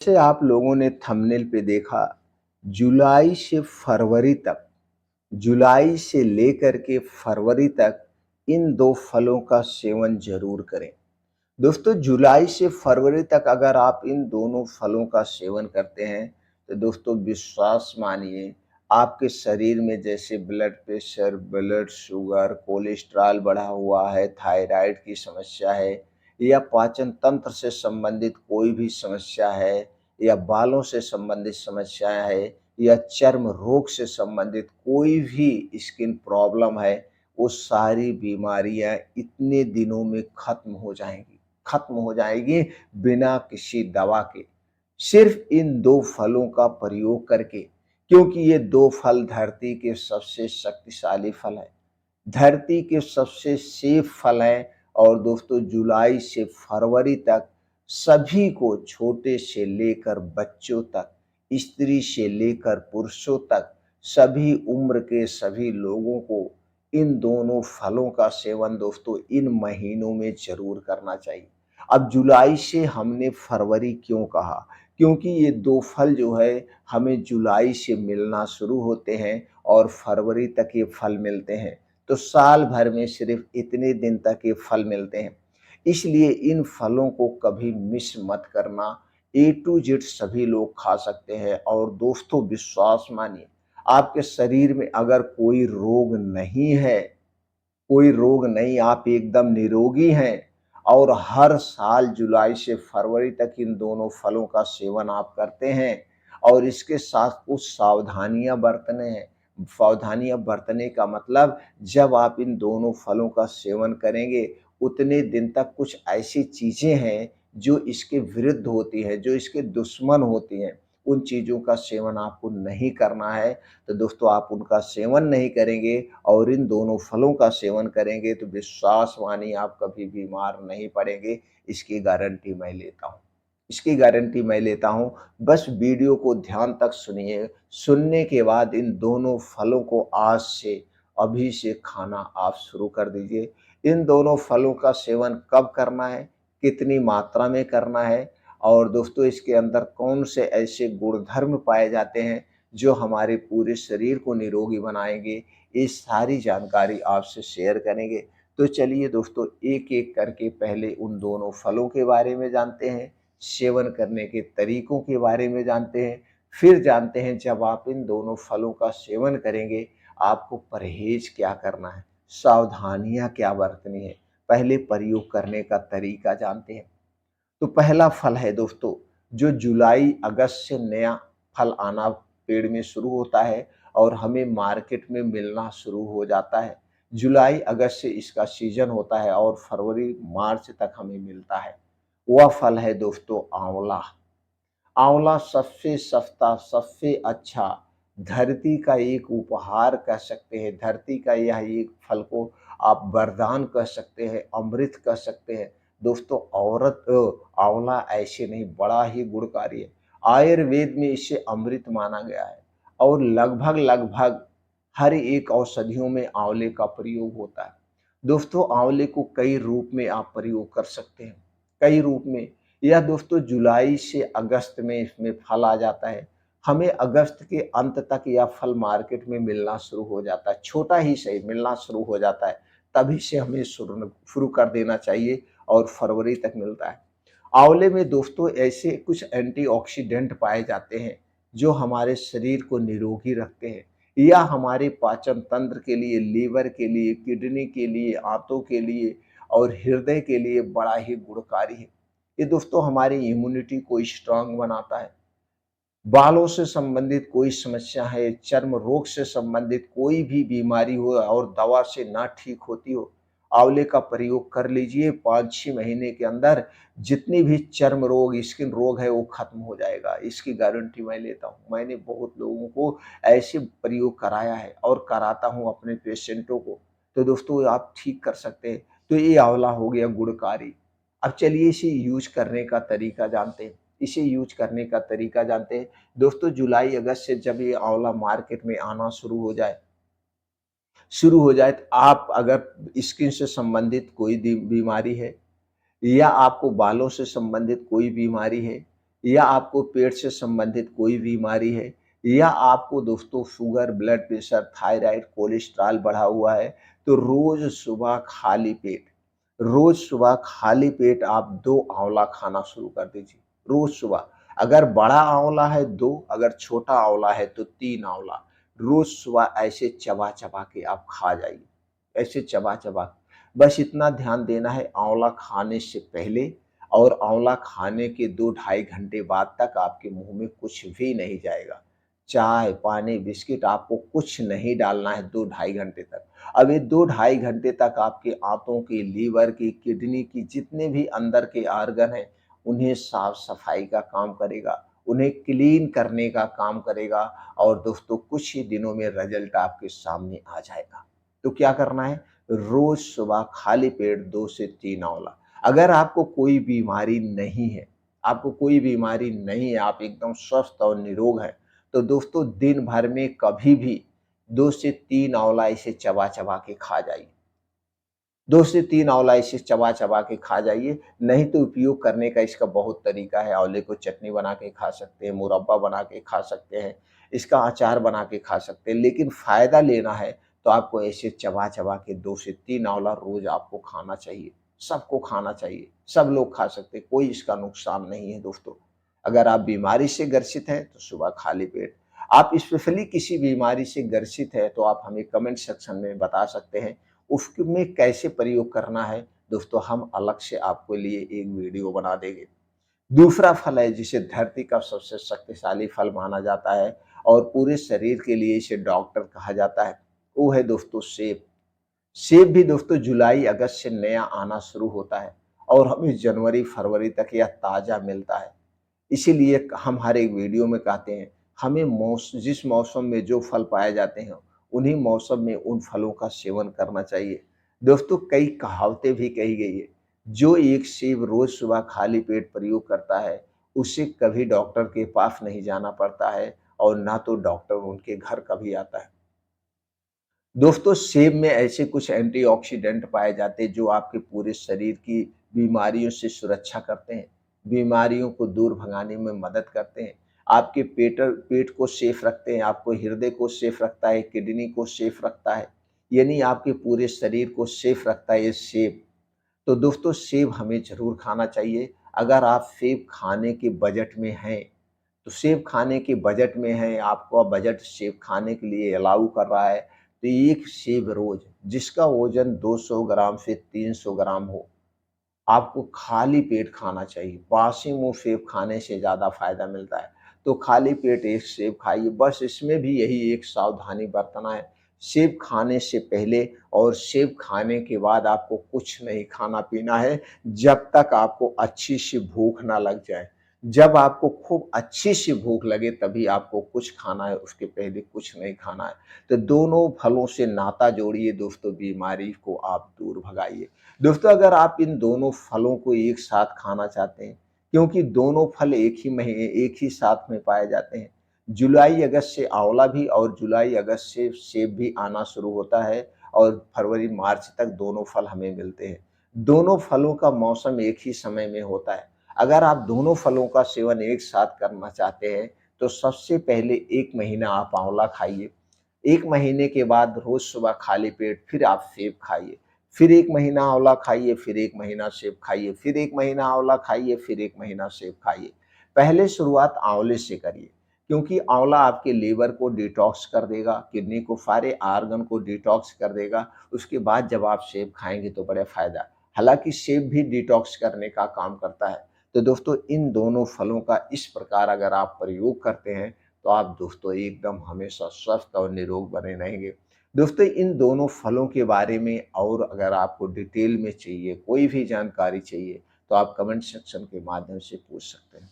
जैसे आप लोगों ने थंबनेल पे देखा, जुलाई से फरवरी तक, जुलाई से लेकर के फरवरी तक इन 2 फलों का सेवन ज़रूर करें। दोस्तों, जुलाई से फरवरी तक अगर आप इन दोनों फलों का सेवन करते हैं, तो दोस्तों विश्वास मानिए, आपके शरीर में जैसे blood pressure, blood sugar, cholesterol बढ़ा हुआ है, थायराइड की समस्या है या पाचन तंत्र से संबंधित कोई भी समस्या है या बालों से संबंधित समस्याएँ है या चर्म रोग से संबंधित कोई भी स्किन प्रॉब्लम है, वो सारी बीमारियाँ इतने दिनों में खत्म हो जाएगी बिना किसी दवा के। सिर्फ़ इन 2 फलों का प्रयोग करके, क्योंकि ये 2 फल धरती के सबसे शक्तिशाली फल हैं, धरती के सबसे सेफ फल हैं और दोस्तों जुलाई से फरवरी तक सभी को छोटे से लेकर बच्चों तक, स्त्री से लेकर पुरुषों तक, सभी उम्र के सभी लोगों को इन दोनों फलों का सेवन दोस्तों इन महीनों में ज़रूर करना चाहिए। अब जुलाई से हमने फरवरी क्यों कहा? क्योंकि ये 2 फल जो है हमें जुलाई से मिलना शुरू होते हैं और फरवरी तक ये फल मिलते हैं। तो साल भर में सिर्फ़ इतने दिन तक ये फल मिलते हैं। इसलिए इन फलों को कभी मिस मत करना। ए टू जेड सभी लोग खा सकते हैं और दोस्तों विश्वास मानिए, आपके शरीर में अगर कोई रोग नहीं, आप एकदम निरोगी हैं और हर साल जुलाई से फरवरी तक इन दोनों फलों का सेवन आप करते हैं और इसके साथ कुछ सावधानियाँ बरतने हैं। सावधानियाँ बरतने का मतलब, जब आप इन दोनों फलों का सेवन करेंगे, उतने दिन तक कुछ ऐसी चीज़ें हैं जो इसके विरुद्ध होती हैं, जो इसके दुश्मन होती हैं, उन चीज़ों का सेवन आपको नहीं करना है। तो दोस्तों आप उनका सेवन नहीं करेंगे और इन दोनों फलों का सेवन करेंगे तो विश्वास मानिए आप कभी बीमार नहीं पड़ेंगे, इसकी गारंटी मैं लेता हूँ। इसकी गारंटी मैं लेता हूँ, बस वीडियो को ध्यान तक सुनिए, सुनने के बाद इन दोनों फलों को आज से, अभी से खाना आप शुरू कर दीजिए। इन दोनों फलों का सेवन कब करना है, कितनी मात्रा में करना है और दोस्तों इसके अंदर कौन से ऐसे गुणधर्म पाए जाते हैं जो हमारे पूरे शरीर को निरोगी बनाएँगे, ये सारी जानकारी आपसे शेयर करेंगे। तो चलिए दोस्तों एक-एक करके पहले उन दोनों फलों के बारे में जानते हैं, सेवन करने के तरीकों के बारे में जानते हैं, फिर जानते हैं जब आप इन दोनों फलों का सेवन करेंगे, आपको परहेज़ क्या करना है, सावधानियाँ क्या बरतनी है, पहले प्रयोग करने का तरीका जानते हैं। तो पहला फल है दोस्तों, जो जुलाई अगस्त से नया फल आना पेड़ में शुरू होता है और हमें मार्केट में मिलना शुरू हो जाता है। जुलाई अगस्त से इसका सीज़न होता है और फरवरी मार्च तक हमें मिलता है। वह फल है दोस्तों आँवला। आँवला सबसे सस्ता, सबसे अच्छा, धरती का एक उपहार कह सकते हैं, धरती का यह एक फल को आप वरदान कह सकते हैं, अमृत कह सकते हैं। दोस्तों आँवला ऐसे नहीं, बड़ा ही गुणकारी है। आयुर्वेद में इसे अमृत माना गया है और लगभग हर एक औषधियों में आँवले का प्रयोग होता है। दोस्तों आँवले को कई रूप में आप प्रयोग कर सकते हैं, कई रूप में। यह दोस्तों जुलाई से अगस्त में इसमें फल आ जाता है। हमें अगस्त के अंत तक यह फल मार्केट में मिलना शुरू हो जाता है, छोटा ही सही मिलना शुरू हो जाता है। तभी से हमें शुरू कर देना चाहिए और फरवरी तक मिलता है। आंवले में दोस्तों ऐसे कुछ एंटीऑक्सीडेंट पाए जाते हैं जो हमारे शरीर को निरोगी रखते हैं या हमारे पाचन तंत्र के लिए, लीवर के लिए, किडनी के लिए, आंतों के लिए और हृदय के लिए बड़ा ही गुणकारी है। ये दोस्तों हमारी इम्यूनिटी को स्ट्रांग बनाता है। बालों से संबंधित कोई समस्या है, चर्म रोग से संबंधित कोई भी बीमारी हो और दवा से ना ठीक होती हो, आंवले का प्रयोग कर लीजिए। 5-6 महीने के अंदर जितनी भी चर्म रोग, स्किन रोग है वो खत्म हो जाएगा। इसकी गारंटी मैं लेता हूँ। मैंने बहुत लोगों को ऐसे प्रयोग कराया है और कराता हूँ अपने पेशेंटों को। तो दोस्तों आप ठीक कर सकते हैं। तो ये आंवला हो गया गुणकारी। अब चलिए इसे यूज़ करने का तरीका जानते हैं। इसे यूज़ करने का तरीका जानते हैं। दोस्तों जुलाई अगस्त से जब ये आंवला मार्केट में आना शुरू हो जाए तो आप अगर स्किन से संबंधित कोई बीमारी है या आपको बालों से संबंधित कोई बीमारी है या आपको पेट से संबंधित कोई बीमारी है, या आपको दोस्तों sugar, blood pressure, thyroid, cholesterol बढ़ा हुआ है, तो रोज़ सुबह खाली पेट आप 2 आँवला खाना शुरू कर दीजिए, रोज़ सुबह। अगर बड़ा आँवला है 2, अगर छोटा आँवला है तो 3 आँवला। रोज़ सुबह ऐसे चबा-चबा के आप खा जाइए, ऐसे चबा-चबा। बस इतना ध्यान देना है, आँवला खाने से पहले और आँवला खाने के 2 ढाई घंटे बाद तक आपके मुँह में कुछ भी नहीं जाएगा। चाय, पानी, बिस्किट आपको कुछ नहीं डालना है 2 ढाई घंटे तक। अब ये 2 ढाई घंटे तक आपके आँतों की, लीवर की, किडनी की, जितने भी अंदर के ऑर्गन हैं, उन्हें साफ-सफाई का काम करेगा, उन्हें क्लीन करने का काम करेगा और दोस्तों कुछ ही दिनों में रिज़ल्ट आपके सामने आ जाएगा। तो क्या करना है? रोज़ सुबह खाली पेट 2 से 3 आँवला। अगर आपको कोई बीमारी नहीं है, आपको कोई बीमारी नहीं है, आप एकदम स्वस्थ और निरोग हैं, तो दोस्तों दिन भर में कभी भी 2 से 3 आँवला इसे चबा-चबा के खा जाइए। 2 से 3 आँवला इसे चबा-चबा के खा जाइए, नहीं तो उपयोग करने का इसका बहुत तरीका है। आँवले को चटनी बना के खा सकते हैं, मुरब्बा बना के खा सकते हैं, इसका अचार बना के खा सकते हैं। लेकिन फ़ायदा लेना है तो आपको ऐसे चबा-चबा के 2 से 3 आँवला रोज़ आपको खाना चाहिए। सबको खाना चाहिए, सब लोग खा सकते हैं, कोई इसका नुकसान नहीं है दोस्तों। अगर आप बीमारी से ग्रसित हैं तो सुबह खाली पेट, आप स्पेशली किसी बीमारी से ग्रसित हैं तो आप हमें कमेंट सेक्शन में बता सकते हैं। उसमें कैसे प्रयोग करना है दोस्तों, हम अलग से आपके लिए एक वीडियो बना देंगे। दूसरा फल है जिसे धरती का सबसे शक्तिशाली फल माना जाता है और पूरे शरीर के लिए इसे डॉक्टर कहा जाता है, वो है दोस्तों सेब। सेब भी दोस्तों जुलाई अगस्त से नया आना शुरू होता है और हमें जनवरी फरवरी तक यह ताज़ा मिलता है। इसीलिए हम हर एक वीडियो में कहते हैं, हमें जिस मौसम में जो फल पाए जाते हैं, उन्हीं मौसम में उन फलों का सेवन करना चाहिए। दोस्तों कई कहावतें भी कही गई है, जो एक सेब रोज़ सुबह खाली पेट प्रयोग करता है, उसे कभी डॉक्टर के पास नहीं जाना पड़ता है और ना तो डॉक्टर उनके घर कभी आता है। दोस्तों सेब में ऐसे कुछ एंटीऑक्सीडेंट पाए जाते हैं जो आपके पूरे शरीर की बीमारियों से सुरक्षा करते हैं, बीमारियों को दूर भगाने में मदद करते हैं, आपके पेट को सेफ रखते हैं, आपको हृदय को सेफ रखता है, किडनी को सेफ रखता है, यानी आपके पूरे शरीर को सेफ रखता है ये सेब। तो दोस्तों सेब हमें ज़रूर खाना चाहिए। अगर आप सेब खाने के बजट में हैं, तो सेब खाने के बजट में हैं, आपका बजट सेब खाने के लिए अलाउ कर रहा है, तो एक सेब रोज़ जिसका वज़न 200 ग्राम से 300 ग्राम हो, आपको खाली पेट खाना चाहिए। बासी मुँह सेब खाने से ज़्यादा फ़ायदा मिलता है। तो खाली पेट एक सेब खाइए, बस इसमें भी यही एक सावधानी बरतना है। सेब खाने से पहले और सेब खाने के बाद आपको कुछ नहीं खाना-पीना है, जब तक आपको अच्छी-सी भूख ना लग जाए। जब आपको खूब अच्छी-सी भूख लगे तभी आपको कुछ खाना है, उसके पहले कुछ नहीं खाना है। तो दोनों फलों से नाता जोड़िए दोस्तों, बीमारी को आप दूर भगाइए। दोस्तों अगर आप इन दोनों फलों को एक साथ खाना चाहते हैं, क्योंकि दोनों फल एक ही साथ में पाए जाते हैं। जुलाई अगस्त से आंवला भी और जुलाई अगस्त से सेब भी आना शुरू होता है और फरवरी मार्च तक दोनों फल हमें मिलते हैं। दोनों फलों का मौसम एक ही समय में होता है। अगर आप दोनों फलों का सेवन एक साथ करना चाहते हैं, तो सबसे पहले 1 महीना आप आंवला खाइए। 1 महीने के बाद रोज़ सुबह खाली पेट फिर आप सेब खाइए। फिर 1 महीना आँवला खाइए, फिर 1 महीना सेब खाइए, फिर 1 महीना आँवला खाइए, फिर 1 महीना सेब खाइए। पहले शुरुआत आँवले से करिए, क्योंकि आँवला आपके लीवर को डिटॉक्स कर देगा, किडनी को, सारे ऑर्गन को डिटॉक्स कर देगा। उसके बाद जब आप सेब खाएँगे तो बड़ा फ़ायदा। हालाँकि सेब भी डिटॉक्स करने का काम करता है। तो दोस्तों इन दोनों फलों का इस प्रकार अगर आप प्रयोग करते हैं, तो आप दोस्तों एकदम हमेशा स्वस्थ और निरोग बने रहेंगे। दोस्तों इन दोनों फलों के बारे में और अगर आपको डिटेल में चाहिए, कोई भी जानकारी चाहिए, तो आप कमेंट सेक्शन के माध्यम से पूछ सकते हैं।